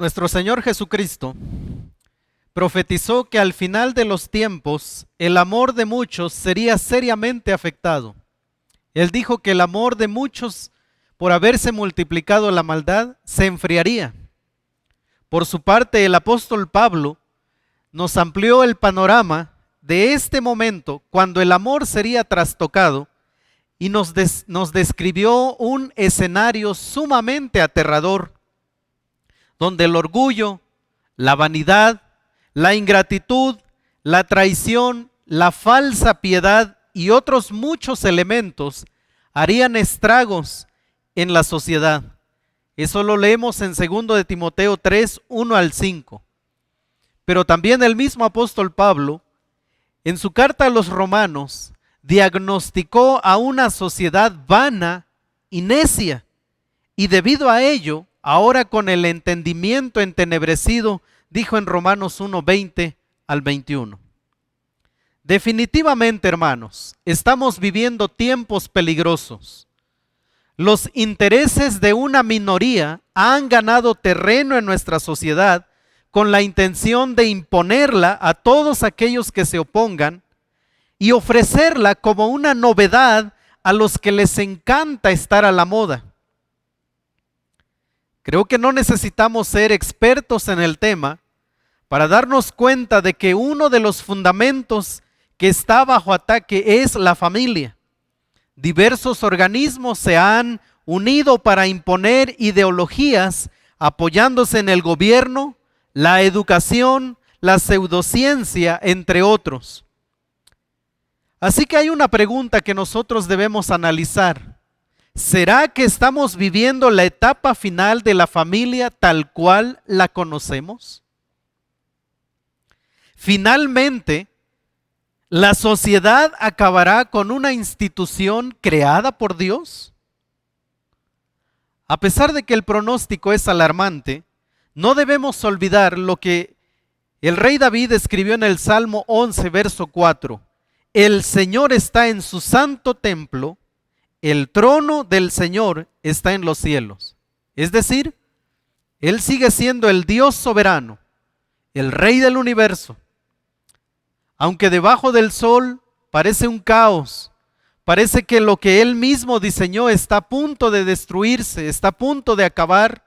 Nuestro Señor Jesucristo profetizó que al final de los tiempos el amor de muchos sería seriamente afectado. Él dijo que el amor de muchos, por haberse multiplicado la maldad, se enfriaría. Por su parte, el apóstol Pablo nos amplió el panorama de este momento cuando el amor sería trastocado y nos describió un escenario sumamente aterrador, donde el orgullo, la vanidad, la ingratitud, la traición, la falsa piedad y otros muchos elementos harían estragos en la sociedad. Eso lo leemos en 2 de Timoteo 3, 1 al 5. Pero también el mismo apóstol Pablo, en su carta a los romanos, diagnosticó a una sociedad vana y necia, y debido a ello, ahora con el entendimiento entenebrecido, dijo en Romanos 1, 20 al 21. Definitivamente, hermanos, estamos viviendo tiempos peligrosos. Los intereses de una minoría han ganado terreno en nuestra sociedad con la intención de imponerla a todos aquellos que se opongan y ofrecerla como una novedad a los que les encanta estar a la moda. Creo que no necesitamos ser expertos en el tema para darnos cuenta de que uno de los fundamentos que está bajo ataque es la familia. Diversos organismos se han unido para imponer ideologías apoyándose en el gobierno, la educación, la pseudociencia, entre otros. Así que hay una pregunta que nosotros debemos analizar. ¿Será que estamos viviendo la etapa final de la familia tal cual la conocemos? Finalmente, ¿la sociedad acabará con una institución creada por Dios? A pesar de que el pronóstico es alarmante, no debemos olvidar lo que el rey David escribió en el Salmo 11, verso 4. El Señor está en su santo templo, el trono del Señor está en los cielos. Es decir, Él sigue siendo el Dios soberano, el Rey del universo. Aunque debajo del sol parece un caos, parece que lo que Él mismo diseñó está a punto de destruirse, está a punto de acabar,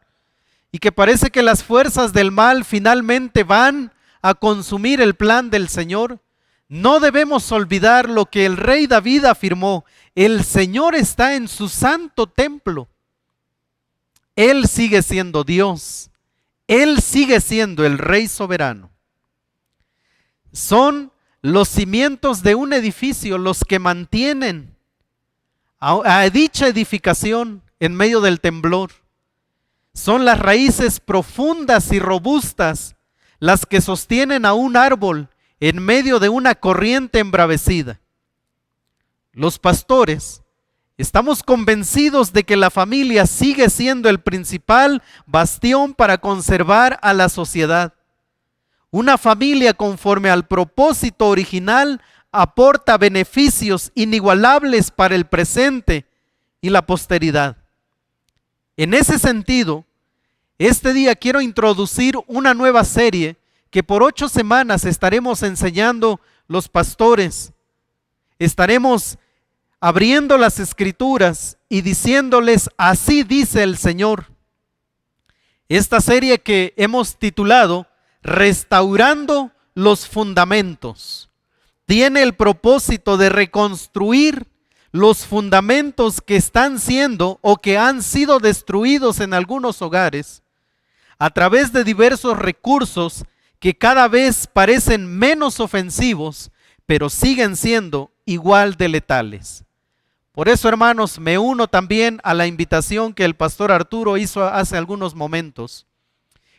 y que parece que las fuerzas del mal finalmente van a consumir el plan del Señor, no debemos olvidar lo que el rey David afirmó: el Señor está en su santo templo. Él sigue siendo Dios, Él sigue siendo el Rey soberano. Son los cimientos de un edificio los que mantienen a dicha edificación en medio del temblor. Son las raíces profundas y robustas las que sostienen a un árbol en medio de una corriente embravecida. Los pastores estamos convencidos de que la familia sigue siendo el principal bastión para conservar a la sociedad. Una familia conforme al propósito original aporta beneficios inigualables para el presente y la posteridad. En ese sentido, este día quiero introducir una nueva serie que por 8 semanas estaremos enseñando los pastores. Estaremos abriendo las escrituras y diciéndoles: así dice el Señor. Esta serie que hemos titulado Restaurando los Fundamentos tiene el propósito de reconstruir los fundamentos que están siendo o que han sido destruidos en algunos hogares a través de diversos recursos que cada vez parecen menos ofensivos, pero siguen siendo igual de letales. Por eso, hermanos, me uno también a la invitación que el pastor Arturo hizo hace algunos momentos.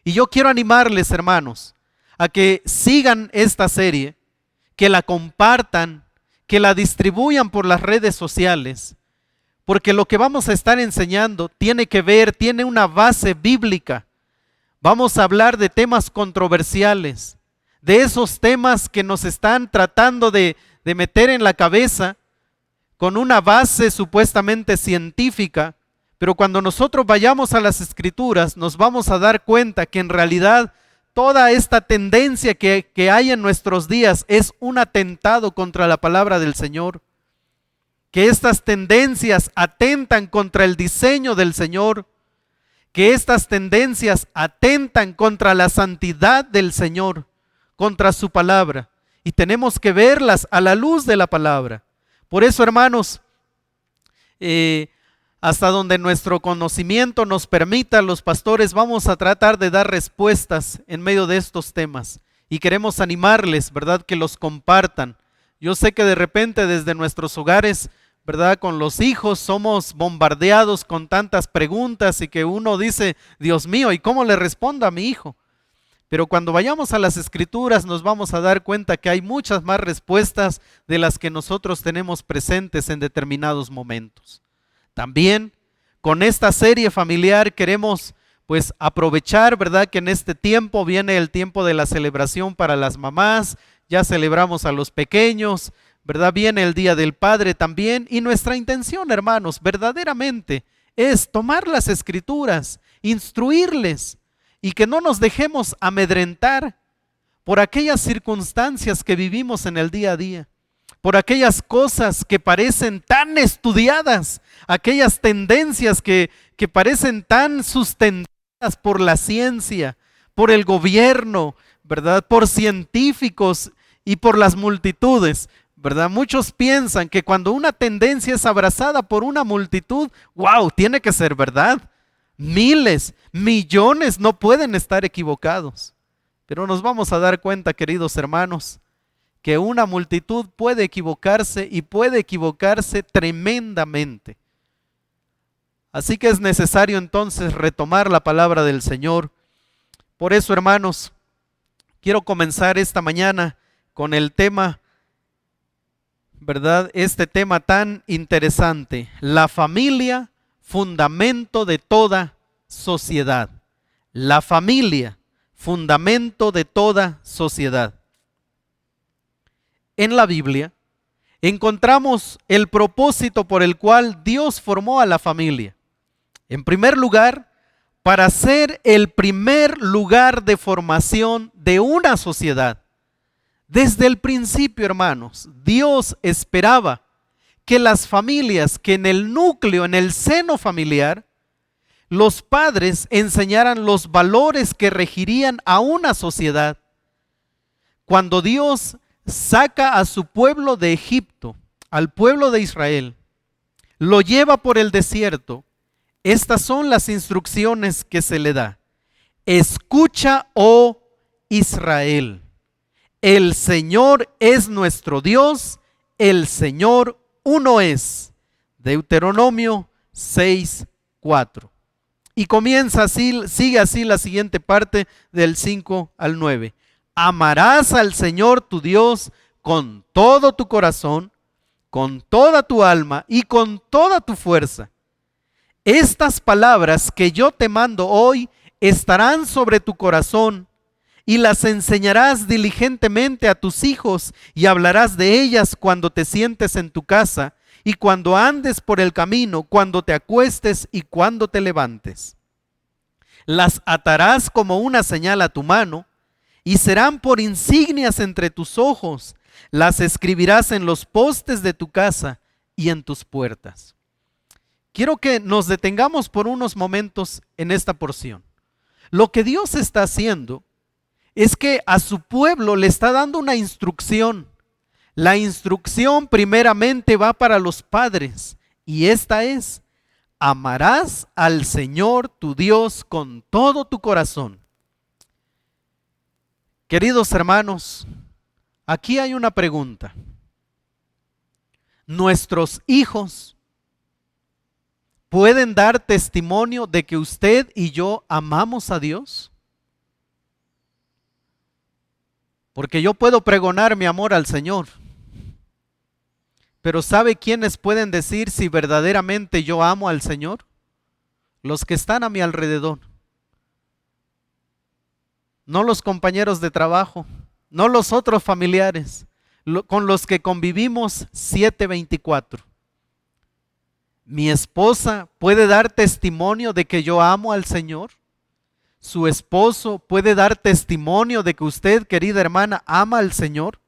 Y yo quiero animarles, hermanos, a que sigan esta serie, que la compartan, que la distribuyan por las redes sociales, porque lo que vamos a estar enseñando tiene una base bíblica. Vamos a hablar de temas controversiales, de esos temas que nos están tratando de meter en la cabeza con una base supuestamente científica, Pero cuando nosotros vayamos a las Escrituras, nos vamos a dar cuenta que en realidad toda esta tendencia que hay en nuestros días es un atentado contra la palabra del Señor. Que estas tendencias atentan contra el diseño del Señor, que estas tendencias atentan contra la santidad del Señor, contra su palabra, y tenemos que verlas a la luz de la palabra. Por eso, hermanos, hasta donde nuestro conocimiento nos permita, los pastores vamos a tratar de dar respuestas en medio de estos temas, y queremos animarles, ¿verdad?, que los compartan. Yo sé que de repente desde nuestros hogares, ¿verdad?, con los hijos somos bombardeados con tantas preguntas y que uno dice, Dios mío, ¿y cómo le respondo a mi hijo? Pero cuando vayamos a las Escrituras nos vamos a dar cuenta que hay muchas más respuestas de las que nosotros tenemos presentes en determinados momentos. También con esta serie familiar queremos pues aprovechar, ¿verdad?, que en este tiempo viene el tiempo de la celebración para las mamás, ya celebramos a los pequeños, ¿verdad? Viene el Día del Padre también, y nuestra intención, hermanos, verdaderamente es tomar las Escrituras, instruirles y que no nos dejemos amedrentar por aquellas circunstancias que vivimos en el día a día, por aquellas cosas que parecen tan estudiadas, aquellas tendencias que parecen tan sustentadas por la ciencia, por el gobierno, ¿verdad?, por científicos y por las multitudes, ¿verdad? Muchos piensan que cuando una tendencia es abrazada por una multitud, wow, tiene que ser verdad. Miles, millones no pueden estar equivocados. Pero nos vamos a dar cuenta, queridos hermanos, que una multitud puede equivocarse y puede equivocarse tremendamente. Así que es necesario entonces retomar la palabra del Señor. Por eso, hermanos, quiero comenzar esta mañana con el tema, ¿verdad? Este tema tan interesante, la familia, fundamento de toda sociedad. La familia, fundamento de toda sociedad. En la Biblia encontramos el propósito por el cual Dios formó a la familia. En primer lugar, para ser el primer lugar de formación de una sociedad. Desde el principio, hermanos, Dios esperaba que las familias, que en el núcleo, en el seno familiar, los padres enseñaran los valores que regirían a una sociedad. Cuando Dios saca a su pueblo de Egipto, al pueblo de Israel, lo lleva por el desierto, estas son las instrucciones que se le da. Escucha, oh Israel. El Señor es nuestro Dios, el Señor uno es. Deuteronomio 6:4. Y comienza así, sigue así la siguiente parte del 5 al 9. Amarás al Señor tu Dios con todo tu corazón, con toda tu alma y con toda tu fuerza. Estas palabras que yo te mando hoy estarán sobre tu corazón, y las enseñarás diligentemente a tus hijos, y hablarás de ellas cuando te sientes en tu casa, y cuando andes por el camino, cuando te acuestes y cuando te levantes. Las atarás como una señal a tu mano, y serán por insignias entre tus ojos. Las escribirás en los postes de tu casa y en tus puertas. Quiero que nos detengamos por unos momentos en esta porción. Lo que Dios está haciendo es que a su pueblo le está dando una instrucción. La instrucción primeramente va para los padres, y esta es: amarás al Señor tu Dios con todo tu corazón. Queridos hermanos, aquí hay una pregunta. ¿Nuestros hijos pueden dar testimonio de que usted y yo amamos a Dios? Porque yo puedo pregonar mi amor al Señor, pero ¿sabe quiénes pueden decir si verdaderamente yo amo al Señor? Los que están a mi alrededor. No los compañeros de trabajo, no los otros familiares con los que convivimos 7/24. Mi esposa puede dar testimonio de que yo amo al Señor. Su esposo puede dar testimonio de que usted, querida hermana, ama al Señor.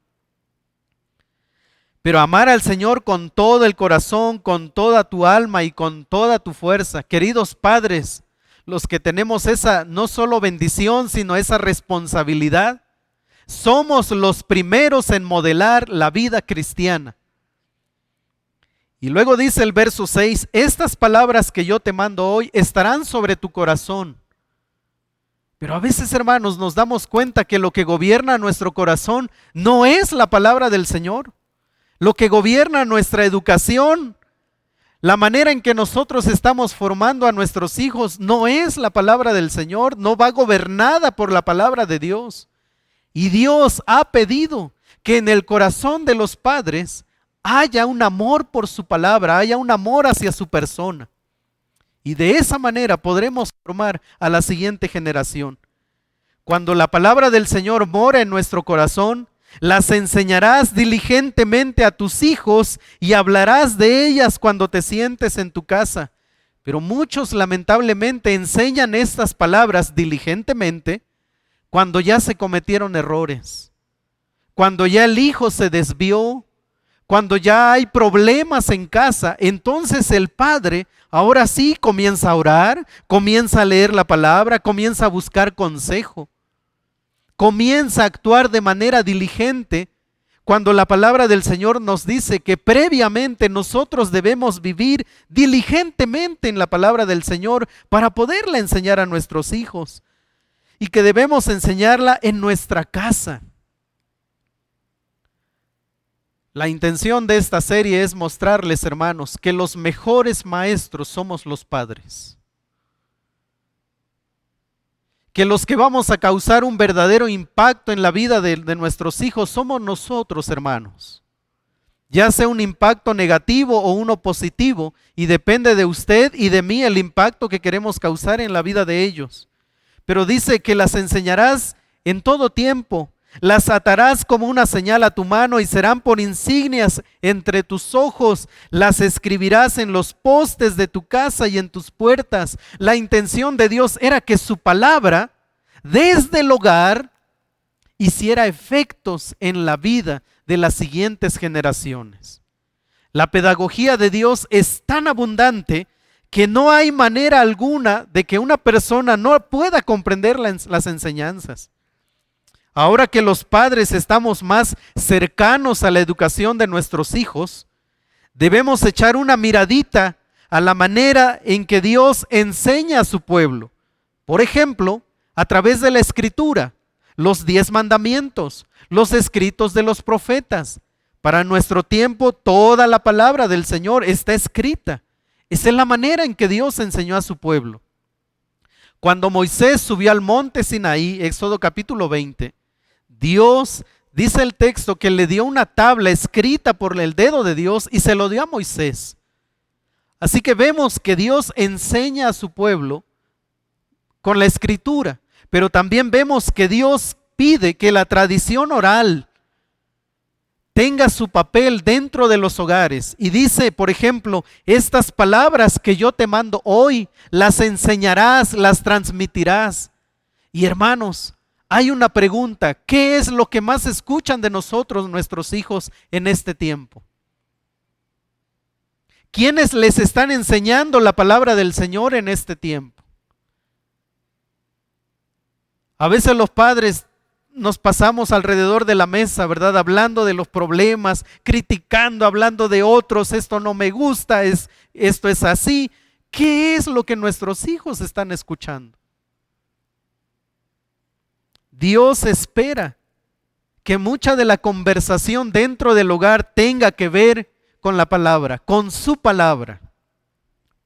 Pero amar al Señor con todo el corazón, con toda tu alma y con toda tu fuerza. Queridos padres, los que tenemos esa no solo bendición, sino esa responsabilidad, somos los primeros en modelar la vida cristiana. Y luego dice el verso 6, estas palabras que yo te mando hoy estarán sobre tu corazón. Pero a veces, hermanos, nos damos cuenta que lo que gobierna nuestro corazón no es la palabra del Señor. Lo que gobierna nuestra educación, la manera en que nosotros estamos formando a nuestros hijos, no es la palabra del Señor, no va gobernada por la palabra de Dios. Y Dios ha pedido que en el corazón de los padres haya un amor por su palabra, haya un amor hacia su persona. Y de esa manera podremos formar a la siguiente generación. Cuando la palabra del Señor mora en nuestro corazón, las enseñarás diligentemente a tus hijos y hablarás de ellas cuando te sientes en tu casa. Pero muchos lamentablemente enseñan estas palabras diligentemente cuando ya se cometieron errores, cuando ya el hijo se desvió, cuando ya hay problemas en casa. Entonces el padre ahora sí comienza a orar, comienza a leer la palabra, comienza a buscar consejo, comienza a actuar de manera diligente, cuando la palabra del Señor nos dice que previamente nosotros debemos vivir diligentemente en la palabra del Señor para poderla enseñar a nuestros hijos, y que debemos enseñarla en nuestra casa. La intención de esta serie es mostrarles, hermanos, que los mejores maestros somos los padres. Que los que vamos a causar un verdadero impacto en la vida de nuestros hijos somos nosotros, hermanos. Ya sea un impacto negativo o uno positivo, y depende de usted y de mí el impacto que queremos causar en la vida de ellos. Pero dice que las enseñarás en todo tiempo, las atarás como una señal a tu mano y serán por insignias entre tus ojos, las escribirás en los postes de tu casa y en tus puertas. La intención de Dios era que su palabra desde el hogar hiciera efectos en la vida de las siguientes generaciones. La pedagogía de Dios es tan abundante que no hay manera alguna de que una persona no pueda comprender las enseñanzas. Ahora que los padres estamos más cercanos a la educación de nuestros hijos, debemos echar una miradita a la manera en que Dios enseña a su pueblo. Por ejemplo, a través de la Escritura, los 10 mandamientos, los escritos de los profetas. Para nuestro tiempo, toda la palabra del Señor está escrita. Esa es la manera en que Dios enseñó a su pueblo. Cuando Moisés subió al monte Sinaí, Éxodo capítulo 20, Dios, dice el texto, que le dio una tabla escrita por el dedo de Dios y se lo dio a Moisés. Así que vemos que Dios enseña a su pueblo con la escritura, pero también vemos que Dios pide que la tradición oral tenga su papel dentro de los hogares. Y dice, por ejemplo, estas palabras que yo te mando hoy, las enseñarás, las transmitirás. Y hermanos, hay una pregunta: ¿qué es lo que más escuchan de nosotros nuestros hijos en este tiempo? ¿Quiénes les están enseñando la palabra del Señor en este tiempo? A veces los padres nos pasamos alrededor de la mesa, ¿verdad? Hablando de los problemas, criticando, hablando de otros, esto no me gusta, esto es así. ¿Qué es lo que nuestros hijos están escuchando? Dios espera que mucha de la conversación dentro del hogar tenga que ver con la palabra, con su palabra.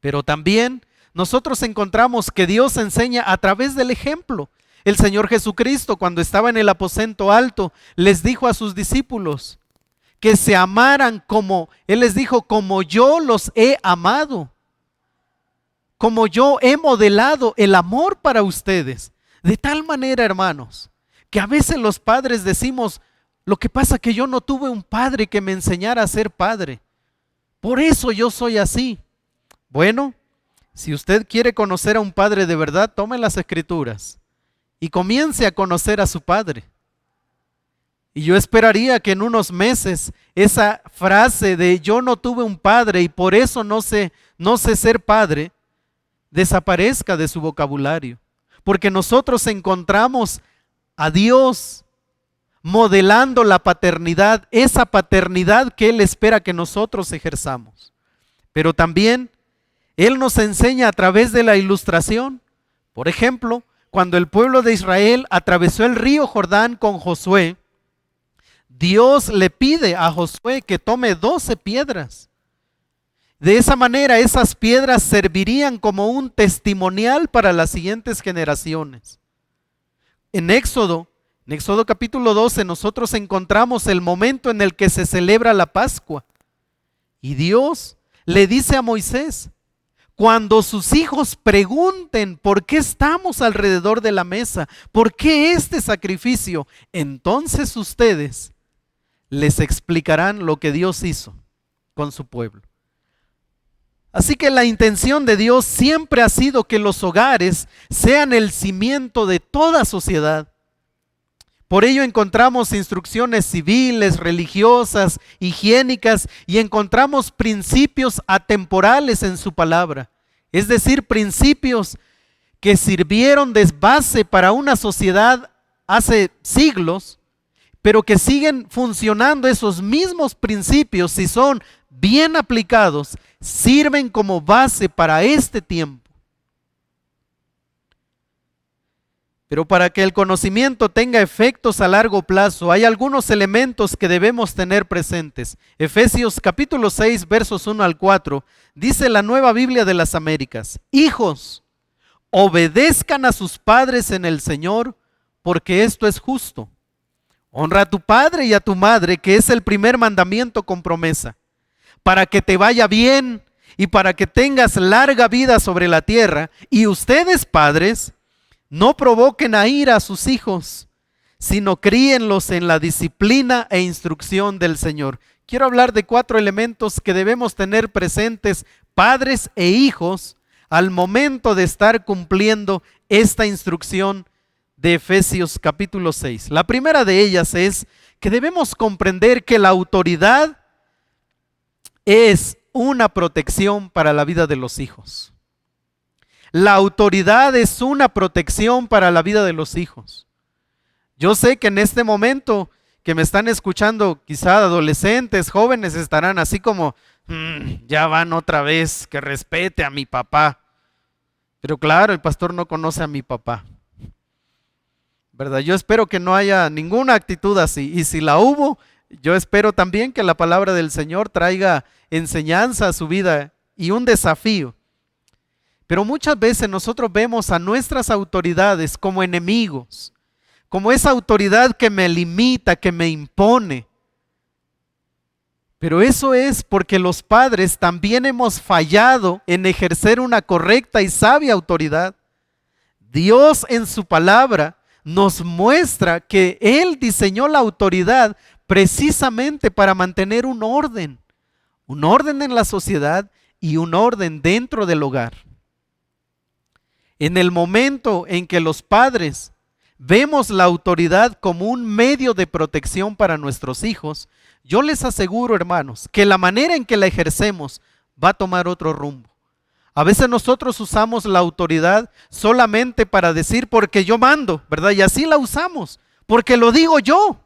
Pero también nosotros encontramos que Dios enseña a través del ejemplo. El Señor Jesucristo, cuando estaba en el aposento alto, les dijo a sus discípulos que se amaran como, Él les dijo, como yo los he amado, como yo he modelado el amor para ustedes. De tal manera, hermanos, que a veces los padres decimos: lo que pasa es que yo no tuve un padre que me enseñara a ser padre, por eso yo soy así. Bueno, si usted quiere conocer a un padre de verdad, tome las Escrituras y comience a conocer a su padre. Y yo esperaría que en unos meses esa frase de yo no tuve un padre y por eso no sé ser padre, desaparezca de su vocabulario. Porque nosotros encontramos a Dios modelando la paternidad, esa paternidad que Él espera que nosotros ejerzamos. Pero también Él nos enseña a través de la ilustración. Por ejemplo, cuando el pueblo de Israel atravesó el río Jordán con Josué, Dios le pide a Josué que tome 12 piedras. De esa manera, esas piedras servirían como un testimonial para las siguientes generaciones. En Éxodo capítulo 12, nosotros encontramos el momento en el que se celebra la Pascua. Y Dios le dice a Moisés, cuando sus hijos pregunten por qué estamos alrededor de la mesa, por qué este sacrificio, entonces ustedes les explicarán lo que Dios hizo con su pueblo. Así que la intención de Dios siempre ha sido que los hogares sean el cimiento de toda sociedad. Por ello encontramos instrucciones civiles, religiosas, higiénicas y encontramos principios atemporales en su palabra. Es decir, principios que sirvieron de base para una sociedad hace siglos, pero que siguen funcionando. Esos mismos principios, si son bien aplicados, sirven como base para este tiempo. Pero para que el conocimiento tenga efectos a largo plazo, hay algunos elementos que debemos tener presentes. Efesios capítulo 6, versos 1 al 4, dice la Nueva Biblia de las Américas: hijos, obedezcan a sus padres en el Señor, porque esto es justo. Honra a tu padre y a tu madre, que es el primer mandamiento con promesa, para que te vaya bien y para que tengas larga vida sobre la tierra. Y ustedes, padres, no provoquen a ira a sus hijos, sino críenlos en la disciplina e instrucción del Señor. Quiero hablar de 4 elementos que debemos tener presentes, padres e hijos, al momento de estar cumpliendo esta instrucción de Efesios capítulo 6. La primera de ellas es que debemos comprender que la autoridad es una protección para la vida de los hijos. La autoridad es una protección para la vida de los hijos. Yo sé que en este momento que me están escuchando, quizá adolescentes, jóvenes, estarán así como, ya van otra vez, que respete a mi papá. Pero claro, el pastor no conoce a mi papá, ¿verdad? Yo espero que no haya ninguna actitud así. Y si la hubo, yo espero también que la palabra del Señor traiga enseñanza a su vida y un desafío. Pero muchas veces nosotros vemos a nuestras autoridades como enemigos, como esa autoridad que me limita, que me impone. Pero eso es porque los padres también hemos fallado en ejercer una correcta y sabia autoridad. Dios en su palabra nos muestra que Él diseñó la autoridad precisamente para mantener un orden en la sociedad y un orden dentro del hogar. En el momento en que los padres vemos la autoridad como un medio de protección para nuestros hijos, yo les aseguro, hermanos, que la manera en que la ejercemos va a tomar otro rumbo. A veces nosotros usamos la autoridad solamente para decir porque yo mando, ¿verdad? Y así la usamos, porque lo digo yo.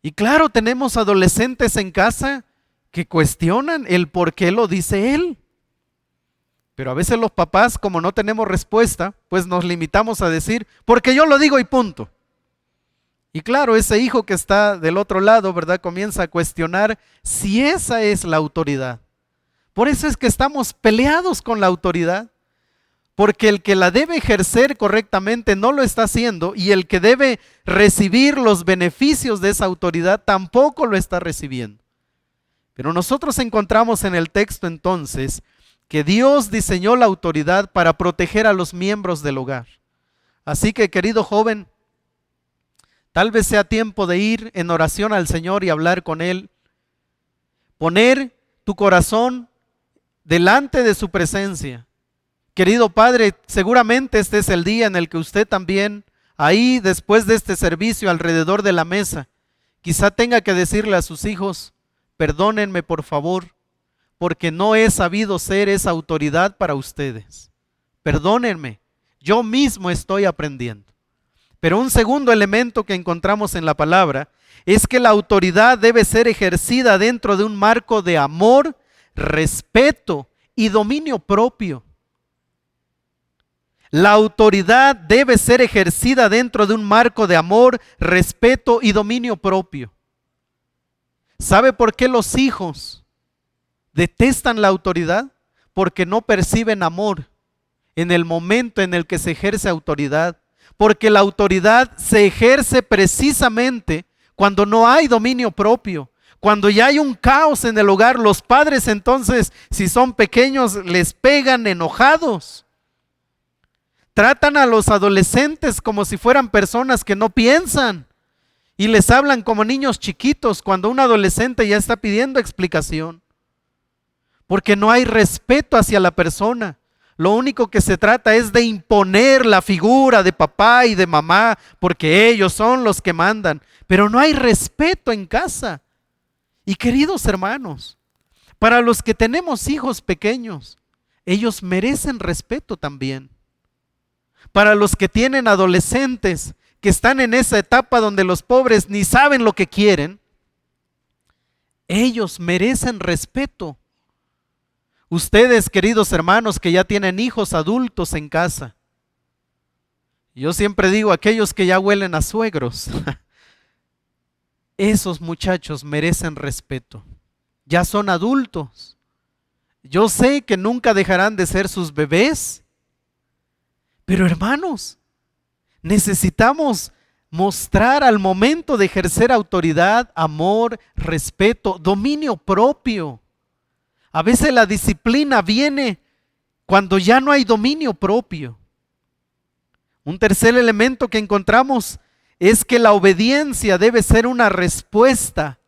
Y claro, tenemos adolescentes en casa que cuestionan el por qué lo dice él. Pero a veces los papás, como no tenemos respuesta, pues nos limitamos a decir, porque yo lo digo y punto. Y claro, ese hijo que está del otro lado, ¿verdad?, comienza a cuestionar si esa es la autoridad. Por eso es que estamos peleados con la autoridad, porque el que la debe ejercer correctamente no lo está haciendo, y el que debe recibir los beneficios de esa autoridad tampoco lo está recibiendo. Pero nosotros encontramos en el texto entonces que Dios diseñó la autoridad para proteger a los miembros del hogar. Así que, querido joven, tal vez sea tiempo de ir en oración al Señor y hablar con Él. Poner tu corazón delante de su presencia. Querido Padre, seguramente este es el día en el que usted también, ahí después de este servicio alrededor de la mesa, quizá tenga que decirle a sus hijos: perdónenme por favor, porque no he sabido ser esa autoridad para ustedes. Perdónenme, yo mismo estoy aprendiendo. Pero un segundo elemento que encontramos en la palabra es que la autoridad debe ser ejercida dentro de un marco de amor, respeto y dominio propio. La autoridad debe ser ejercida dentro de un marco de amor, respeto y dominio propio. ¿Sabe por qué los hijos detestan la autoridad? Porque no perciben amor en el momento en el que se ejerce autoridad. Porque la autoridad se ejerce precisamente cuando no hay dominio propio. Cuando ya hay un caos en el hogar, los padres entonces, si son pequeños, les pegan enojados. Tratan a los adolescentes como si fueran personas que no piensan y les hablan como niños chiquitos cuando un adolescente ya está pidiendo explicación. Porque no hay respeto hacia la persona. Lo único que se trata es de imponer la figura de papá y de mamá porque ellos son los que mandan. Pero no hay respeto en casa. Y queridos hermanos, para los que tenemos hijos pequeños, ellos merecen respeto también. Para los que tienen adolescentes que están en esa etapa donde los pobres ni saben lo que quieren, ellos merecen respeto. Ustedes, queridos hermanos, que ya tienen hijos adultos en casa, yo siempre digo, aquellos que ya huelen a suegros, esos muchachos merecen respeto. Ya son adultos. Yo sé que nunca dejarán de ser sus bebés. Pero hermanos, necesitamos mostrar al momento de ejercer autoridad, amor, respeto, dominio propio. A veces la disciplina viene cuando ya no hay dominio propio. Un tercer elemento que encontramos es que la obediencia debe ser una respuesta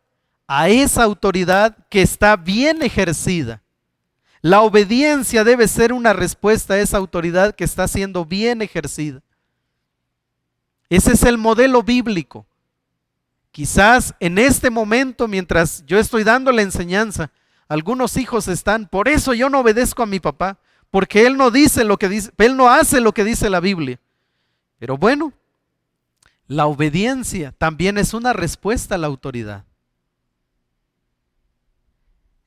a esa autoridad que está bien ejercida. La obediencia debe ser una respuesta a esa autoridad que está siendo bien ejercida. Ese es el modelo bíblico. Quizás en este momento, mientras yo estoy dando la enseñanza, algunos hijos están: por eso yo no obedezco a mi papá, porque él no dice lo que dice, él no hace lo que dice la Biblia. Pero bueno, la obediencia también es una respuesta a la autoridad.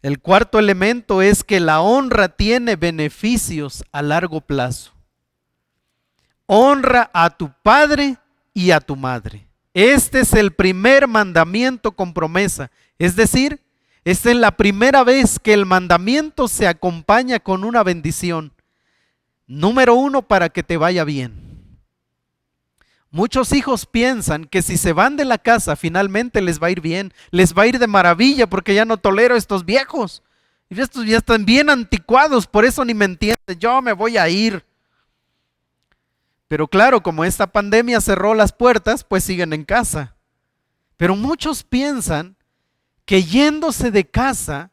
El cuarto elemento es que la honra tiene beneficios a largo plazo. Honra a tu padre y a tu madre. Este es el primer mandamiento con promesa. Es decir, esta es la primera vez que el mandamiento se acompaña con una bendición. Número 1, para que te vaya bien. Muchos hijos piensan que si se van de la casa finalmente les va a ir bien, les va a ir de maravilla porque ya no tolero a estos viejos. Y estos ya están bien anticuados, por eso ni me entienden, yo me voy a ir. Pero claro, como esta pandemia cerró las puertas, pues siguen en casa. Pero muchos piensan que yéndose de casa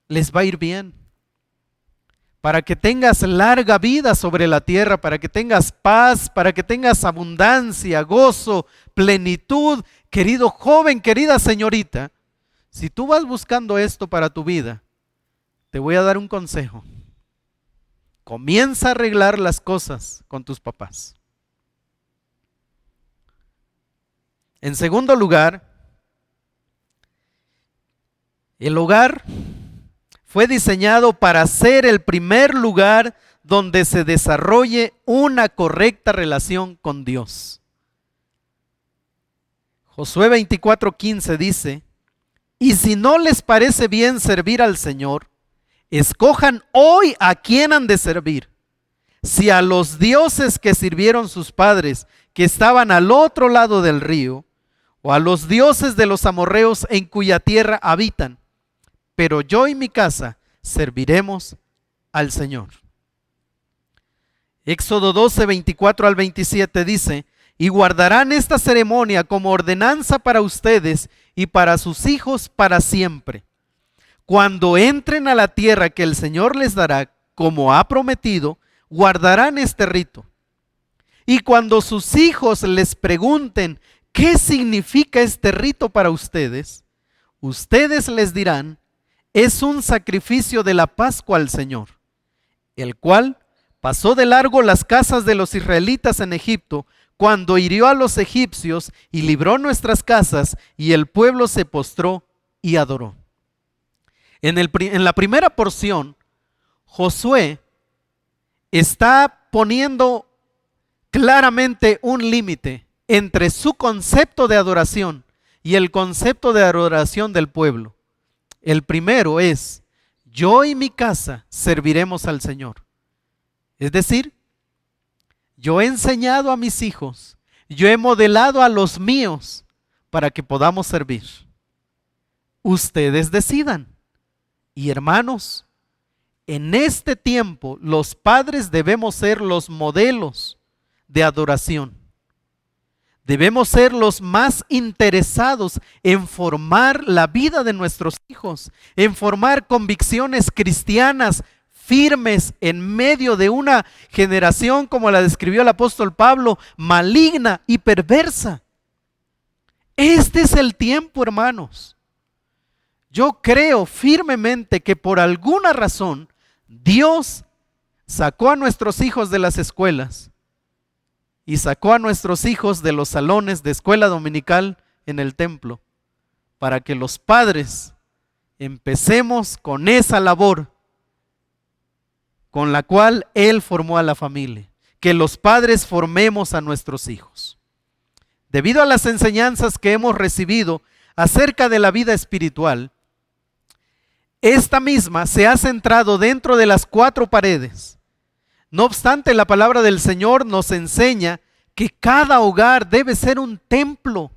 les va a ir bien. Para que tengas larga vida sobre la tierra, para que tengas paz, para que tengas abundancia, gozo, plenitud. Querido joven, querida señorita, si tú vas buscando esto para tu vida, te voy a dar un consejo. Comienza a arreglar las cosas con tus papás. En segundo lugar, el hogar fue diseñado para ser el primer lugar donde se desarrolle una correcta relación con Dios. Josué 24:15 dice: y si no les parece bien servir al Señor, escojan hoy a quién han de servir. Si a los dioses que sirvieron sus padres, que estaban al otro lado del río, o a los dioses de los amorreos en cuya tierra habitan. Pero yo y mi casa serviremos al Señor. Éxodo 12, 24 al 27 dice: y guardarán esta ceremonia como ordenanza para ustedes y para sus hijos para siempre. Cuando entren a la tierra que el Señor les dará, como ha prometido, guardarán este rito. Y cuando sus hijos les pregunten qué significa este rito para ustedes, ustedes les dirán: es un sacrificio de la Pascua al Señor, el cual pasó de largo las casas de los israelitas en Egipto, cuando hirió a los egipcios y libró nuestras casas, y el pueblo se postró y adoró. En la primera porción, Josué está poniendo claramente un límite entre su concepto de adoración y el concepto de adoración del pueblo. El primero es: yo y mi casa serviremos al Señor. Es decir, yo he enseñado a mis hijos, yo he modelado a los míos para que podamos servir. Ustedes decidan. Y hermanos, en este tiempo los padres debemos ser los modelos de adoración. Debemos ser los más interesados en formar la vida de nuestros hijos, en formar convicciones cristianas firmes en medio de una generación, como la describió el apóstol Pablo, maligna y perversa. Este es el tiempo, hermanos. Yo creo firmemente que por alguna razón Dios sacó a nuestros hijos de las escuelas y sacó a nuestros hijos de los salones de escuela dominical en el templo, para que los padres empecemos con esa labor con la cual Él formó a la familia, que los padres formemos a nuestros hijos. Debido a las enseñanzas que hemos recibido acerca de la vida espiritual, esta misma se ha centrado dentro de las 4 paredes. No obstante, la palabra del Señor nos enseña que cada hogar debe ser un templo.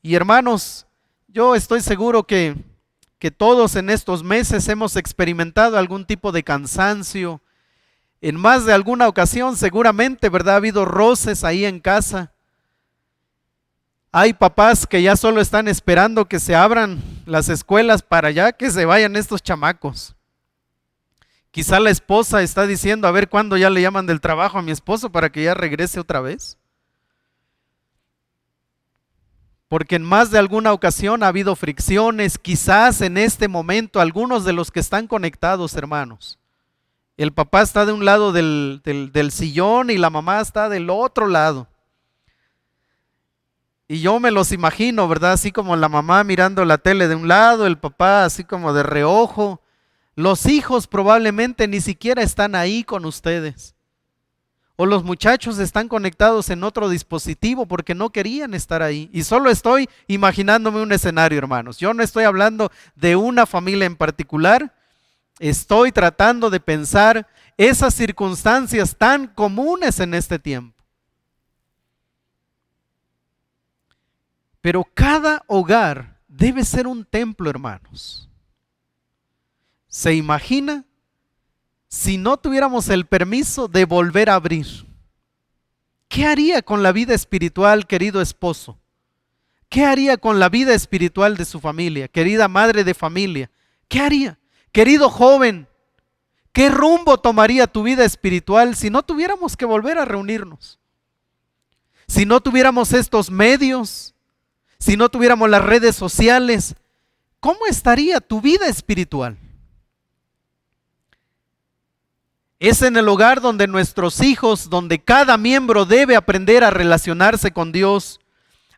Y hermanos, yo estoy seguro que todos en estos meses hemos experimentado algún tipo de cansancio. En más de alguna ocasión seguramente, ¿verdad?, ha habido roces ahí en casa. Hay papás que ya solo están esperando que se abran las escuelas para ya que se vayan estos chamacos. Quizá la esposa está diciendo: a ver cuándo ya le llaman del trabajo a mi esposo para que ya regrese otra vez. Porque en más de alguna ocasión ha habido fricciones. Quizás en este momento algunos de los que están conectados, hermanos, el papá está de un lado del sillón y la mamá está del otro lado. Y yo me los imagino, ¿verdad? Así como la mamá mirando la tele de un lado, el papá así como de reojo. Los hijos probablemente ni siquiera están ahí con ustedes. O los muchachos están conectados en otro dispositivo porque no querían estar ahí. Y solo estoy imaginándome un escenario, hermanos. Yo no estoy hablando de una familia en particular. Estoy tratando de pensar esas circunstancias tan comunes en este tiempo. Pero cada hogar debe ser un templo, hermanos. ¿Se imagina si no tuviéramos el permiso de volver a abrir? ¿Qué haría con la vida espiritual, querido esposo? ¿Qué haría con la vida espiritual de su familia, querida madre de familia? ¿Qué haría? Querido joven, ¿qué rumbo tomaría tu vida espiritual si no tuviéramos que volver a reunirnos? Si no tuviéramos estos medios, si no tuviéramos las redes sociales, ¿cómo estaría tu vida espiritual? Es en el hogar donde nuestros hijos, donde cada miembro debe aprender a relacionarse con Dios.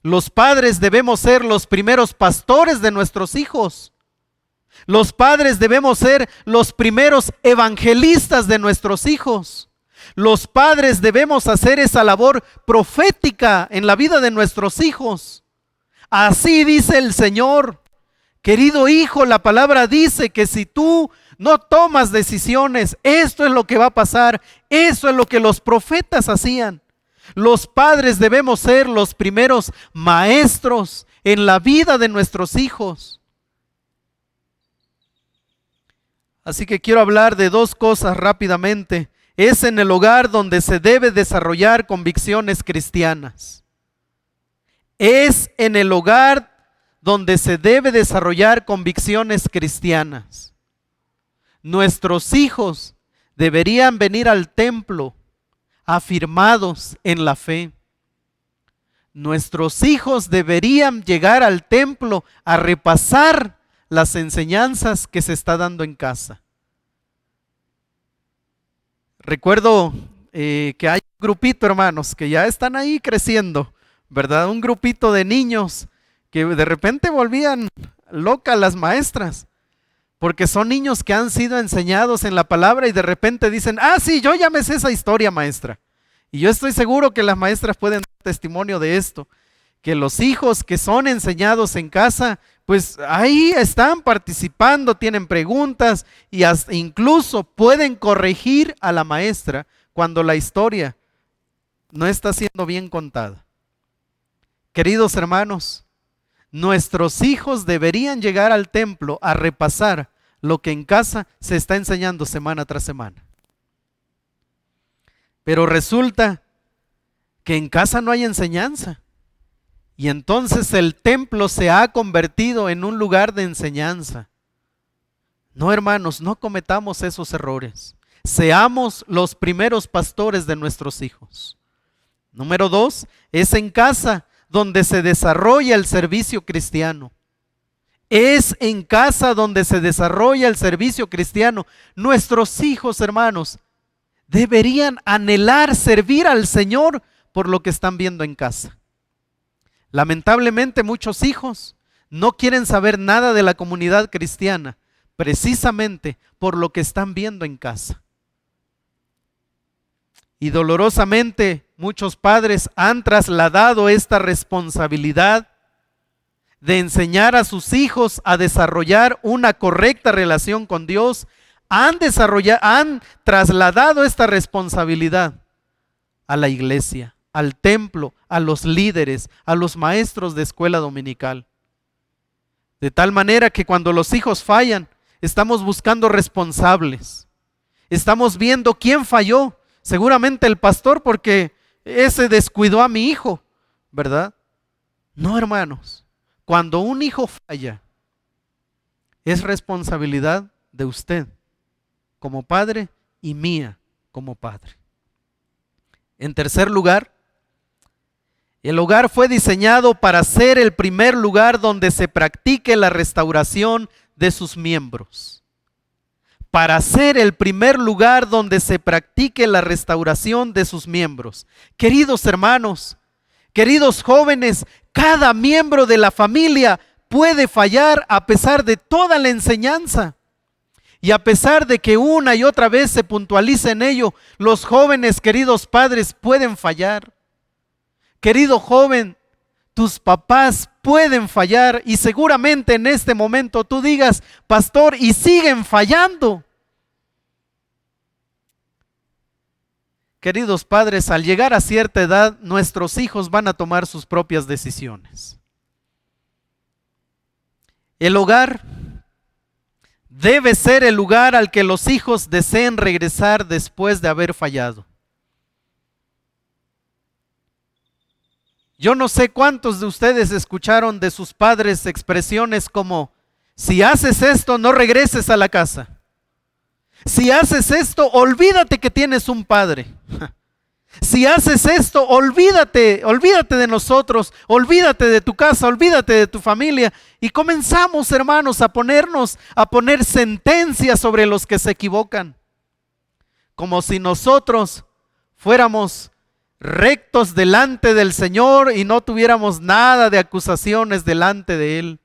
Los padres debemos ser los primeros pastores de nuestros hijos. Los padres debemos ser los primeros evangelistas de nuestros hijos. Los padres debemos hacer esa labor profética en la vida de nuestros hijos. Así dice el Señor. Querido hijo, la palabra dice que si tú no tomas decisiones, esto es lo que va a pasar. Eso es lo que los profetas hacían. Los padres debemos ser los primeros maestros en la vida de nuestros hijos. Así que quiero hablar de 2 cosas rápidamente. Es en el hogar donde se debe desarrollar convicciones cristianas. Es en el hogar donde se debe desarrollar convicciones cristianas. Nuestros hijos deberían venir al templo afirmados en la fe. Nuestros hijos deberían llegar al templo a repasar las enseñanzas que se está dando en casa. Recuerdo que hay un grupito, hermanos, que ya están ahí creciendo, ¿verdad? Un grupito de niños que de repente volvían locas las maestras, porque son niños que han sido enseñados en la palabra y de repente dicen, ah, sí, yo ya me sé esa historia, maestra. Y yo estoy seguro que las maestras pueden dar testimonio de esto, que los hijos que son enseñados en casa, pues ahí están participando, tienen preguntas y hasta incluso pueden corregir a la maestra cuando la historia no está siendo bien contada. Queridos hermanos, nuestros hijos deberían llegar al templo a repasar lo que en casa se está enseñando semana tras semana. Pero resulta que en casa no hay enseñanza. Y entonces el templo se ha convertido en un lugar de enseñanza. No, hermanos, no cometamos esos errores. Seamos los primeros pastores de nuestros hijos. Número 2, es en casa donde se desarrolla el servicio cristiano. Es en casa donde se desarrolla el servicio cristiano. Nuestros hijos, hermanos, deberían anhelar servir al Señor por lo que están viendo en casa. Lamentablemente muchos hijos no quieren saber nada de la comunidad cristiana, precisamente por lo que están viendo en casa. Y dolorosamente muchos padres han trasladado esta responsabilidad de enseñar a sus hijos a desarrollar una correcta relación con Dios. Han trasladado esta responsabilidad a la iglesia, al templo, a los líderes, a los maestros de escuela dominical. De tal manera que cuando los hijos fallan, estamos buscando responsables. Estamos viendo quién falló. Seguramente el pastor, porque ese descuidó a mi hijo, ¿verdad? No, hermanos. Cuando un hijo falla, es responsabilidad de usted como padre y mía como padre. En tercer lugar, el hogar fue diseñado para ser el primer lugar donde se practique la restauración de sus miembros. Para ser el primer lugar donde se practique la restauración de sus miembros. Queridos hermanos, queridos jóvenes, cada miembro de la familia puede fallar a pesar de toda la enseñanza. Y a pesar de que una y otra vez se puntualiza en ello, los jóvenes, queridos padres, pueden fallar. Querido joven, tus papás pueden fallar y seguramente en este momento tú digas, pastor, y siguen fallando. Queridos padres, al llegar a cierta edad, nuestros hijos van a tomar sus propias decisiones. El hogar debe ser el lugar al que los hijos deseen regresar después de haber fallado. Yo no sé cuántos de ustedes escucharon de sus padres expresiones como, si haces esto, no regreses a la casa. Si haces esto, olvídate que tienes un padre. Si haces esto, olvídate de nosotros, olvídate de tu casa, olvídate de tu familia. Y comenzamos, hermanos, a poner sentencias sobre los que se equivocan. Como si nosotros fuéramos rectos delante del Señor y no tuviéramos nada de acusaciones delante de Él.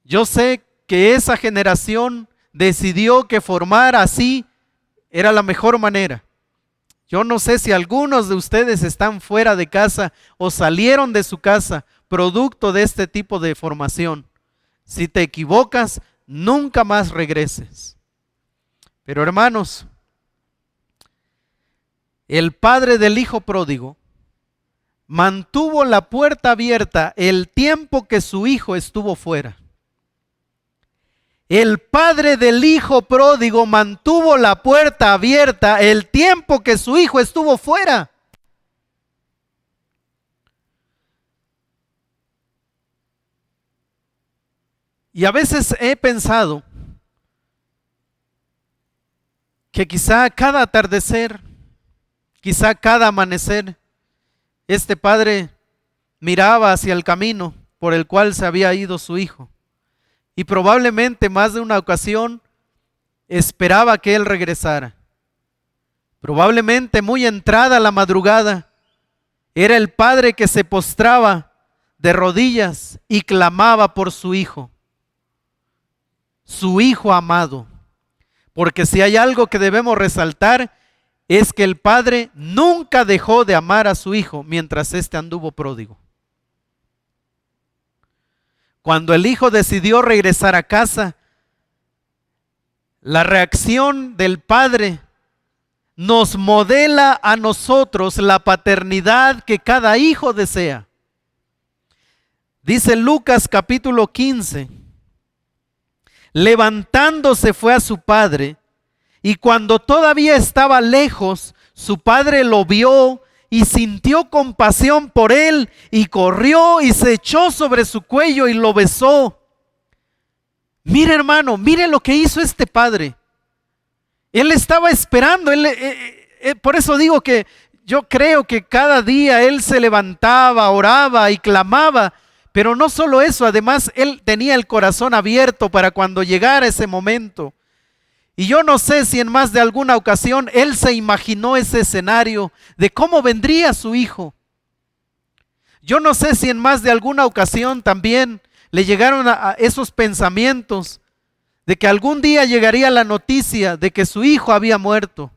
Yo sé que esa generación decidió que formar así era la mejor manera. Yo no sé si algunos de ustedes están fuera de casa o salieron de su casa producto de este tipo de formación. Si te equivocas, nunca más regreses. Pero hermanos, el padre del hijo pródigo mantuvo la puerta abierta el tiempo que su hijo estuvo fuera. El padre del hijo pródigo mantuvo la puerta abierta el tiempo que su hijo estuvo fuera. Y a veces he pensado que quizá cada atardecer, quizá cada amanecer, este padre miraba hacia el camino por el cual se había ido su hijo. Y probablemente más de una ocasión esperaba que él regresara. Probablemente muy entrada la madrugada, era el padre que se postraba de rodillas y clamaba por su hijo amado. Porque si hay algo que debemos resaltar, es que el padre nunca dejó de amar a su hijo mientras éste anduvo pródigo. Cuando el hijo decidió regresar a casa, la reacción del padre nos modela a nosotros la paternidad que cada hijo desea. Dice Lucas capítulo 15, levantándose fue a su padre, y cuando todavía estaba lejos, su padre lo vio y sintió compasión por él, y corrió y se echó sobre su cuello y lo besó. Mire, hermano, mire lo que hizo este padre. Él estaba esperando, por eso digo que yo creo que cada día él se levantaba, oraba y clamaba, pero no solo eso, además él tenía el corazón abierto para cuando llegara ese momento. Y yo no sé si en más de alguna ocasión él se imaginó ese escenario de cómo vendría su hijo. Yo no sé si en más de alguna ocasión también le llegaron a esos pensamientos de que algún día llegaría la noticia de que su hijo había muerto.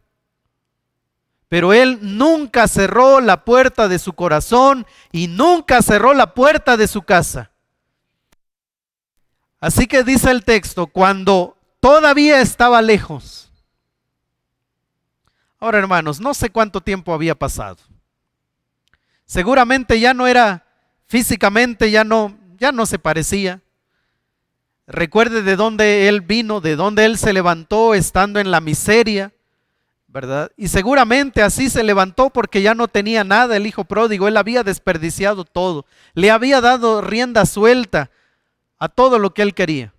Pero él nunca cerró la puerta de su corazón y nunca cerró la puerta de su casa. Así que dice el texto, cuando todavía estaba lejos. Ahora, hermanos, no sé cuánto tiempo había pasado. Seguramente ya no era físicamente, ya no se parecía. Recuerde de dónde él vino, de dónde él se levantó estando en la miseria, ¿verdad? Y seguramente así se levantó porque ya no tenía nada el hijo pródigo. Él había desperdiciado todo. Le había dado rienda suelta a todo lo que él quería.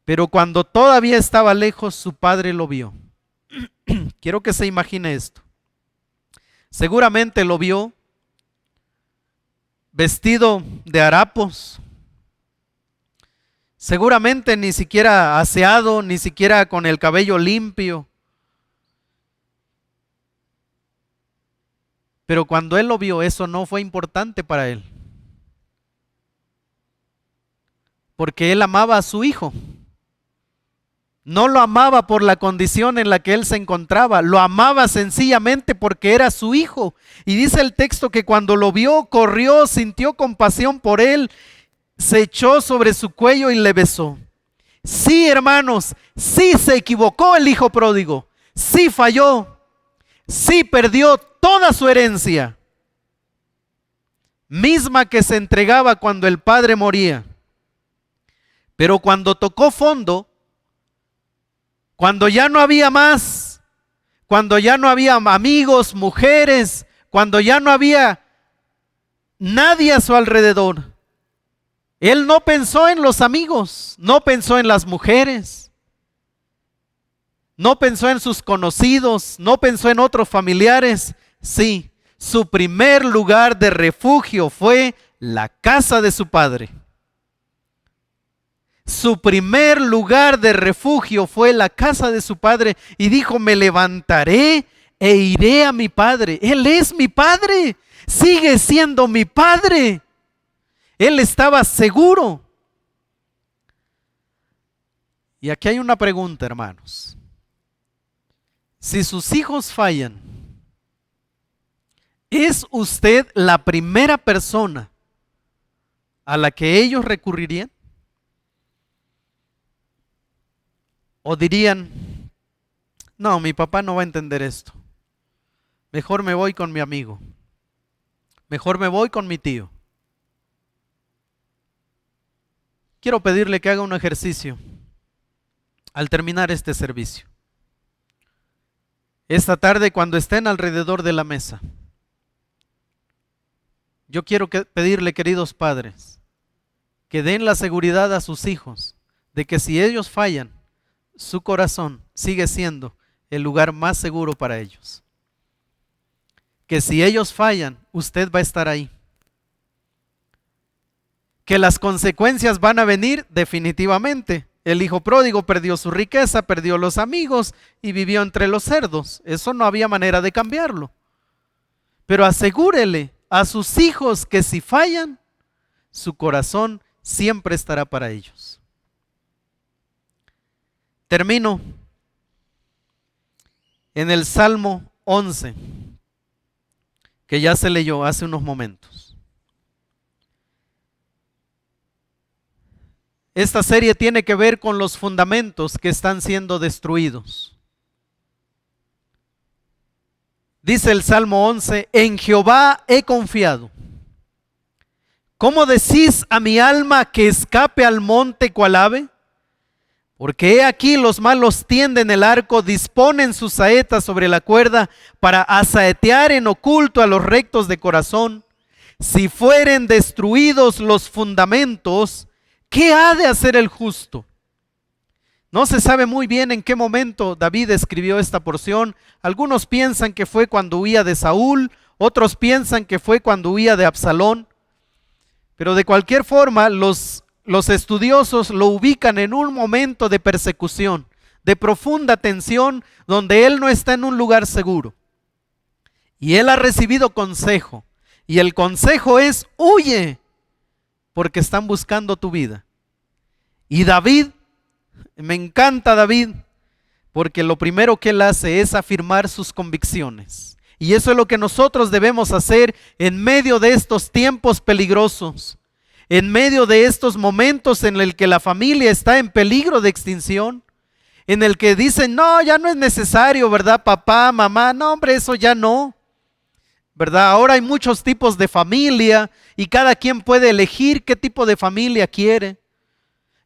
Pero cuando todavía estaba lejos, su padre lo vio. Quiero que se imagine esto. Seguramente lo vio vestido de harapos. Seguramente ni siquiera aseado, ni siquiera con el cabello limpio. Pero cuando él lo vio, eso no fue importante para él. Porque él amaba a su hijo. No lo amaba por la condición en la que él se encontraba, lo amaba sencillamente porque era su hijo. Y dice el texto que cuando lo vio, corrió, sintió compasión por él, se echó sobre su cuello y le besó. Sí, hermanos, sí se equivocó el hijo pródigo, sí falló, sí perdió toda su herencia, misma que se entregaba cuando el padre moría. Pero cuando tocó fondo, cuando ya no había más, cuando ya no había amigos, mujeres, cuando ya no había nadie a su alrededor, él no pensó en los amigos, no pensó en las mujeres, no pensó en sus conocidos, no pensó en otros familiares. Sí, su primer lugar de refugio fue la casa de su padre. Su primer lugar de refugio fue la casa de su padre y dijo, me levantaré e iré a mi padre. Él es mi padre, sigue siendo mi padre. Él estaba seguro. Y aquí hay una pregunta, hermanos. Si sus hijos fallan, ¿es usted la primera persona a la que ellos recurrirían? ¿O dirían, no, mi papá no va a entender esto, mejor me voy con mi amigo, mejor me voy con mi tío? Quiero pedirle que haga un ejercicio al terminar este servicio. Esta tarde, cuando estén alrededor de la mesa, yo quiero pedirle, queridos padres, que den la seguridad a sus hijos de que si ellos fallan, su corazón sigue siendo el lugar más seguro para ellos. Que si ellos fallan, usted va a estar ahí. Que las consecuencias van a venir definitivamente. El hijo pródigo perdió su riqueza, perdió los amigos y vivió entre los cerdos. Eso no había manera de cambiarlo. Pero asegúrele a sus hijos que si fallan, su corazón siempre estará para ellos. Termino en el Salmo 11, que ya se leyó hace unos momentos. Esta serie tiene que ver con los fundamentos que están siendo destruidos. Dice el Salmo 11, en Jehová he confiado. ¿Cómo decís a mi alma que escape al monte cual ave? Porque he aquí los malos tienden el arco, disponen sus saetas sobre la cuerda para asaetear en oculto a los rectos de corazón. Si fueren destruidos los fundamentos, ¿qué ha de hacer el justo? No se sabe muy bien en qué momento David escribió esta porción. Algunos piensan que fue cuando huía de Saúl, otros piensan que fue cuando huía de Absalón. Pero de cualquier forma, los estudiosos lo ubican en un momento de persecución, de profunda tensión, donde él no está en un lugar seguro. Y él ha recibido consejo. Y el consejo es, huye, porque están buscando tu vida. Y David, me encanta David, porque lo primero que él hace es afirmar sus convicciones. Y eso es lo que nosotros debemos hacer en medio de estos tiempos peligrosos, en medio de estos momentos en el que la familia está en peligro de extinción, en el que dicen, no, ya no es necesario, ¿verdad? Papá, mamá, no, hombre, eso ya no, ¿verdad? Ahora hay muchos tipos de familia y cada quien puede elegir qué tipo de familia quiere.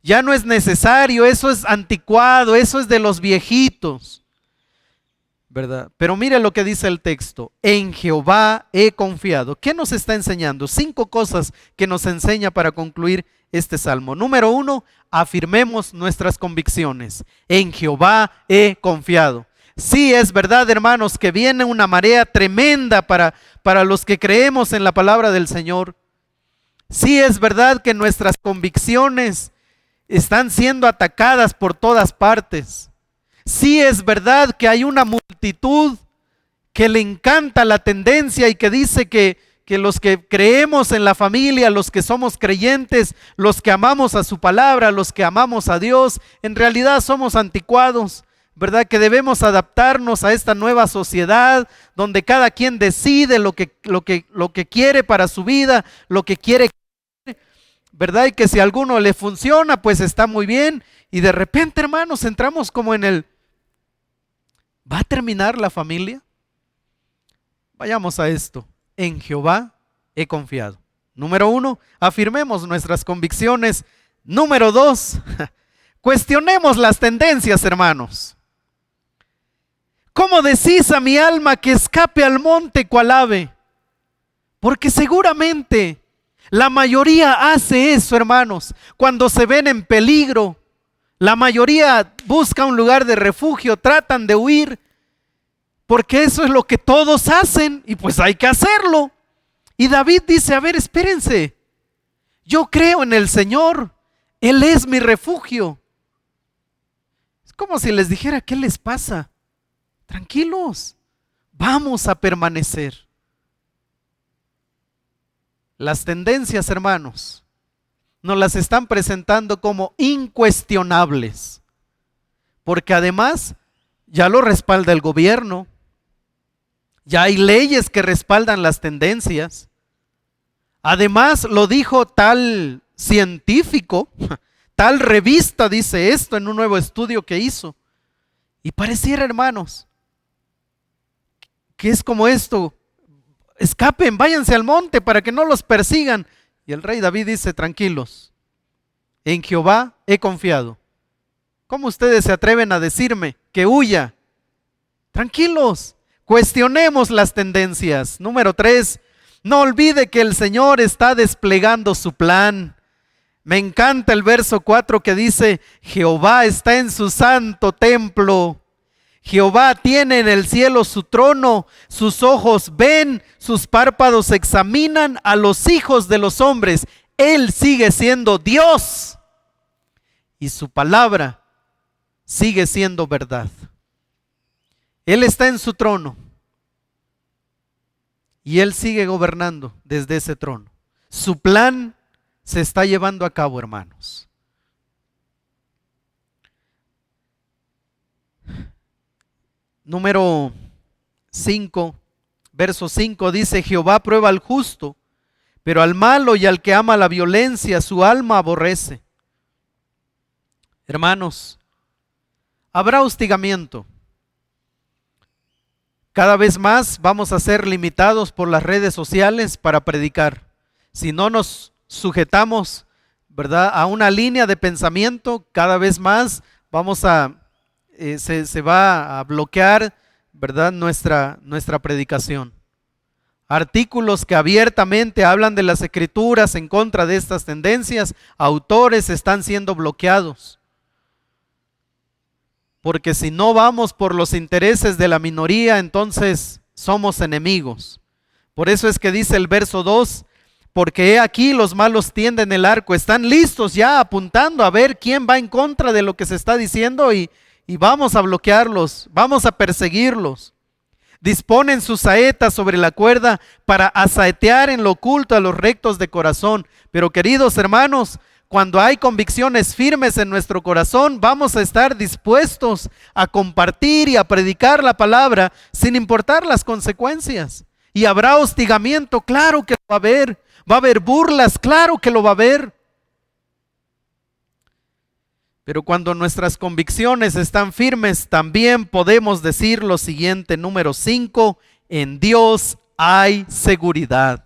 Ya no es necesario, eso es anticuado, eso es de los viejitos, ¿verdad? Pero mire lo que dice el texto, en Jehová he confiado. ¿Qué nos está enseñando? 5 cosas que nos enseña para concluir este salmo. Número 1, afirmemos nuestras convicciones. En Jehová he confiado. Sí, es verdad, hermanos, que viene una marea tremenda para los que creemos en la palabra del Señor. Sí, es verdad que nuestras convicciones están siendo atacadas por todas partes. Sí, es verdad que hay una multitud que le encanta la tendencia y que dice que los que creemos en la familia, los que somos creyentes, los que amamos a su palabra, los que amamos a Dios, en realidad somos anticuados, ¿verdad? Que debemos adaptarnos a esta nueva sociedad donde cada quien decide lo que quiere para su vida, lo que quiere, ¿verdad? Y que si a alguno le funciona, pues está muy bien. Y de repente, hermanos, entramos como en el, ¿va a terminar la familia? Vayamos a esto. En Jehová he confiado. Número 1, afirmemos nuestras convicciones. Número 2, cuestionemos las tendencias, hermanos. ¿Cómo decís a mi alma que escape al monte cual ave? Porque seguramente la mayoría hace eso, hermanos. Cuando se ven en peligro, la mayoría busca un lugar de refugio, tratan de huir, porque eso es lo que todos hacen y pues hay que hacerlo. Y David dice, a ver, espérense, yo creo en el Señor, Él es mi refugio. Es como si les dijera, ¿qué les pasa? Tranquilos, vamos a permanecer. Las tendencias, hermanos, nos las están presentando como incuestionables, porque además ya lo respalda el gobierno, ya hay leyes que respaldan las tendencias. Además lo dijo tal científico, tal revista dice esto en un nuevo estudio que hizo. Y pareciera, hermanos, que es como esto: escapen, váyanse al monte para que no los persigan. Y el rey David dice, tranquilos, en Jehová he confiado. ¿Cómo ustedes se atreven a decirme que huya? Tranquilos, cuestionemos las tendencias. Número 3, no olvide que el Señor está desplegando su plan. Me encanta el verso 4 que dice, Jehová está en su santo templo. Jehová tiene en el cielo su trono, sus ojos ven, sus párpados examinan a los hijos de los hombres. Él sigue siendo Dios y su palabra sigue siendo verdad. Él está en su trono y Él sigue gobernando desde ese trono. Su plan se está llevando a cabo, hermanos. Número 5, verso 5 dice, Jehová prueba al justo, pero al malo y al que ama la violencia, su alma aborrece. Hermanos, habrá hostigamiento. Cada vez más vamos a ser limitados por las redes sociales para predicar. Si no nos sujetamos, ¿verdad?, a una línea de pensamiento, cada vez más se va a bloquear, ¿verdad?, nuestra predicación. Artículos que abiertamente hablan de las escrituras en contra de estas tendencias, autores están siendo bloqueados. Porque si no vamos por los intereses de la minoría, entonces somos enemigos. Por eso es que dice el verso 2, porque he aquí los malos tienden el arco, están listos ya apuntando a ver quién va en contra de lo que se está diciendo y vamos a bloquearlos, vamos a perseguirlos. Disponen sus saetas sobre la cuerda para asaetear en lo oculto a los rectos de corazón. Pero queridos hermanos, cuando hay convicciones firmes en nuestro corazón, vamos a estar dispuestos a compartir y a predicar la palabra sin importar las consecuencias. Y habrá hostigamiento, claro que lo va a haber. Va a haber burlas, claro que lo va a haber. Pero cuando nuestras convicciones están firmes, también podemos decir lo siguiente, número 5, en Dios hay seguridad.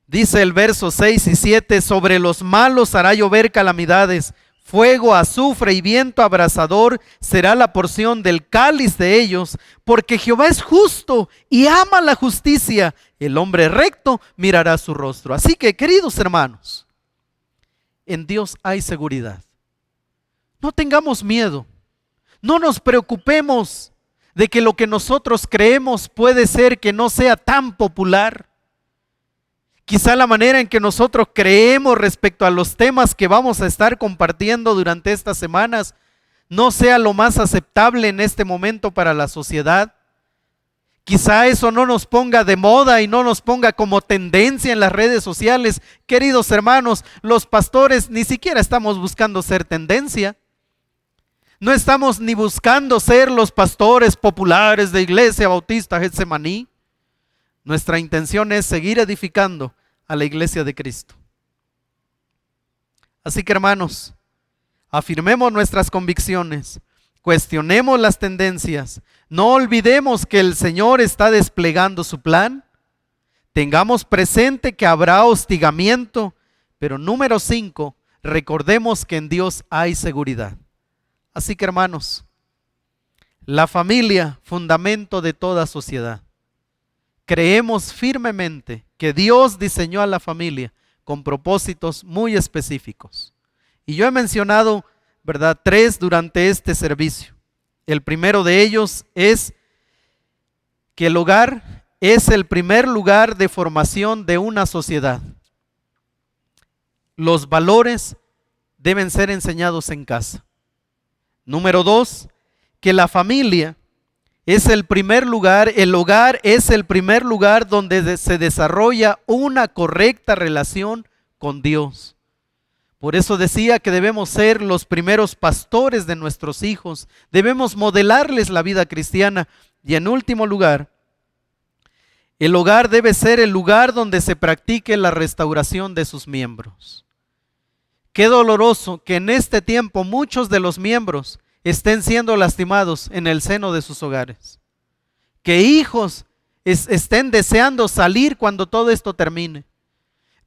Dice el verso 6 y 7, sobre los malos hará llover calamidades, fuego, azufre y viento abrasador será la porción del cáliz de ellos, porque Jehová es justo y ama la justicia, el hombre recto mirará su rostro. Así que, queridos hermanos, en Dios hay seguridad. No tengamos miedo, no nos preocupemos de que lo que nosotros creemos puede ser que no sea tan popular. Quizá la manera en que nosotros creemos respecto a los temas que vamos a estar compartiendo durante estas semanas no sea lo más aceptable en este momento para la sociedad. Quizá eso no nos ponga de moda y no nos ponga como tendencia en las redes sociales. Queridos hermanos, los pastores ni siquiera estamos buscando ser tendencia. No estamos ni buscando ser los pastores populares de Iglesia Bautista Getsemaní. Nuestra intención es seguir edificando a la iglesia de Cristo. Así que hermanos, afirmemos nuestras convicciones, cuestionemos las tendencias, no olvidemos que el Señor está desplegando su plan, tengamos presente que habrá hostigamiento, pero número 5, recordemos que en Dios hay seguridad. Así que hermanos, la familia, fundamento de toda sociedad. Creemos firmemente que Dios diseñó a la familia con propósitos muy específicos. Y yo he mencionado, ¿verdad?, 3 durante este servicio. El primero de ellos es que el hogar es el primer lugar de formación de una sociedad. Los valores deben ser enseñados en casa. Número 2, que la familia es el primer lugar, el hogar es el primer lugar donde se desarrolla una correcta relación con Dios. Por eso decía que debemos ser los primeros pastores de nuestros hijos, debemos modelarles la vida cristiana. Y en último lugar, el hogar debe ser el lugar donde se practique la restauración de sus miembros. Qué doloroso que en este tiempo muchos de los miembros estén siendo lastimados en el seno de sus hogares. Que hijos estén deseando salir cuando todo esto termine.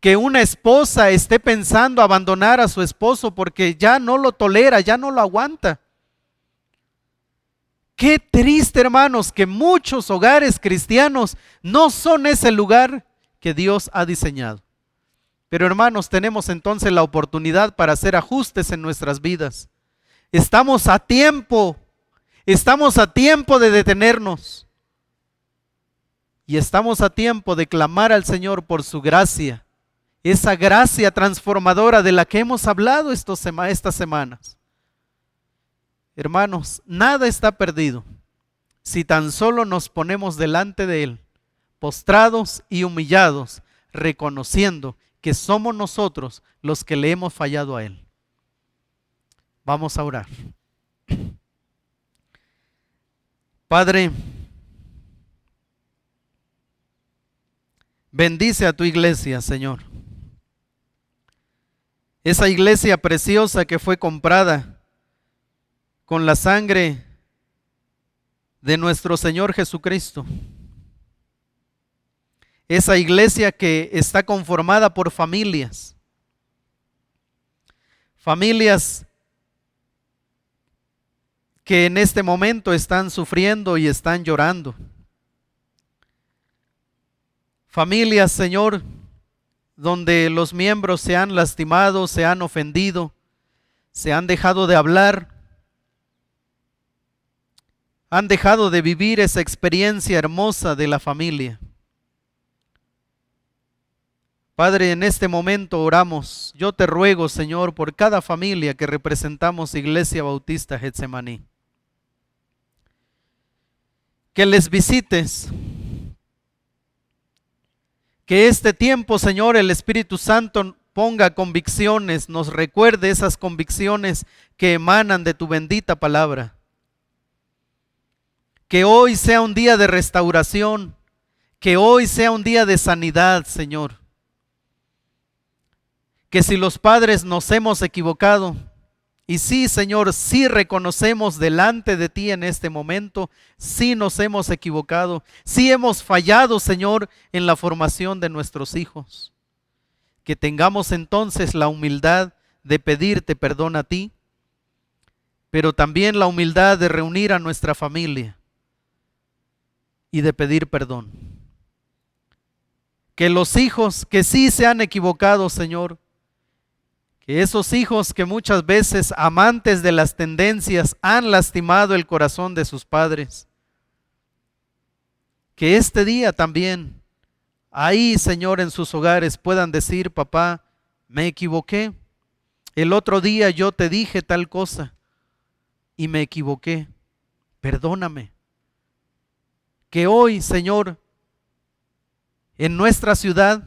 Que una esposa esté pensando abandonar a su esposo porque ya no lo tolera, ya no lo aguanta. Qué triste, hermanos, que muchos hogares cristianos no son ese lugar que Dios ha diseñado. Pero hermanos, tenemos entonces la oportunidad para hacer ajustes en nuestras vidas. Estamos a tiempo de detenernos. Y estamos a tiempo de clamar al Señor por su gracia, esa gracia transformadora de la que hemos hablado estas semanas. Hermanos, nada está perdido si tan solo nos ponemos delante de Él, postrados y humillados, reconociendo que somos nosotros los que le hemos fallado a Él. Vamos a orar. Padre, bendice a tu iglesia, Señor. Esa iglesia preciosa que fue comprada con la sangre de nuestro Señor Jesucristo. Esa iglesia que está conformada por familias. Familias que en este momento están sufriendo y están llorando. Familias, Señor, donde los miembros se han lastimado, se han ofendido, se han dejado de hablar, han dejado de vivir esa experiencia hermosa de la familia. Padre, en este momento oramos. Yo te ruego, Señor, por cada familia que representamos Iglesia Bautista Getsemaní, que les visites, que este tiempo, Señor, el Espíritu Santo ponga convicciones, nos recuerde esas convicciones que emanan de tu bendita palabra. Que hoy sea un día de restauración, que hoy sea un día de sanidad, Señor. Que si los padres nos hemos equivocado, y sí, Señor, sí reconocemos delante de ti en este momento, sí nos hemos equivocado, sí hemos fallado, Señor, en la formación de nuestros hijos. Que tengamos entonces la humildad de pedirte perdón a ti, pero también la humildad de reunir a nuestra familia y de pedir perdón. Que los hijos que sí se han equivocado, Señor, que esos hijos que muchas veces, amantes de las tendencias, han lastimado el corazón de sus padres, que este día también, ahí, Señor, en sus hogares puedan decir: papá, me equivoqué, el otro día yo te dije tal cosa y me equivoqué, perdóname. Que hoy, Señor, en nuestra ciudad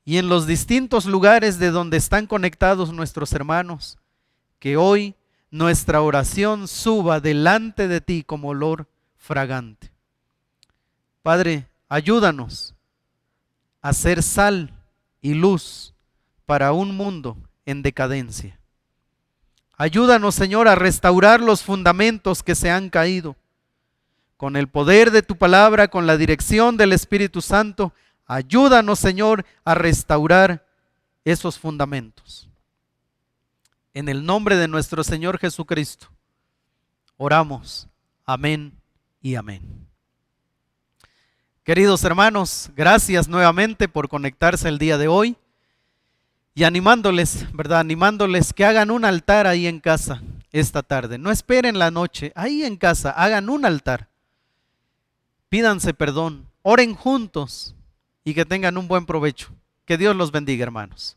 y en los distintos lugares de donde están conectados nuestros hermanos, que hoy nuestra oración suba delante de ti como olor fragante. Padre, ayúdanos a ser sal y luz para un mundo en decadencia. Ayúdanos, Señor, a restaurar los fundamentos que se han caído. Con el poder de tu palabra, con la dirección del Espíritu Santo, ayúdanos, Señor, a restaurar esos fundamentos. En el nombre de nuestro Señor Jesucristo, oramos. Amén y amén. Queridos hermanos, gracias nuevamente por conectarse el día de hoy y animándoles, ¿verdad? Animándoles que hagan un altar ahí en casa esta tarde. No esperen la noche, ahí en casa hagan un altar. Pídanse perdón, oren juntos y que tengan un buen provecho. Que Dios los bendiga, hermanos.